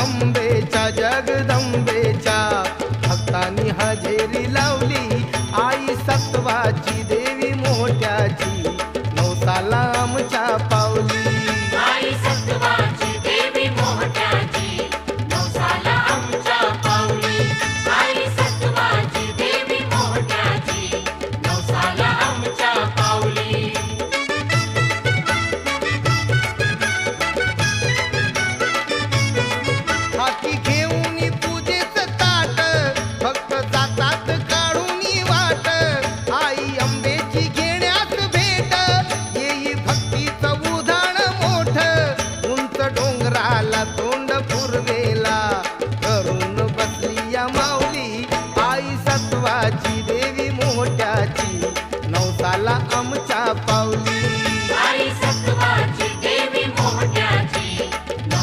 अंबेच्या जगदंबेच्या भक्तांनी हजेरी लावली आई सत्वाची देवी मोठ्याची नवसाला आमच्या पावली आई सत्वाची देवी मोठ्याची नवसाला आमच्या पावली आई सत्वाची देवी मोठ्याची नवसाला आमच्या पावली हाती घेऊन पूजेचं ताट भक्त जातात काढून वाट आई अंबेची घेण्यास भेट येई भक्तीचं उधाण मोठ उंच डोंगराला तोंड पूर्वे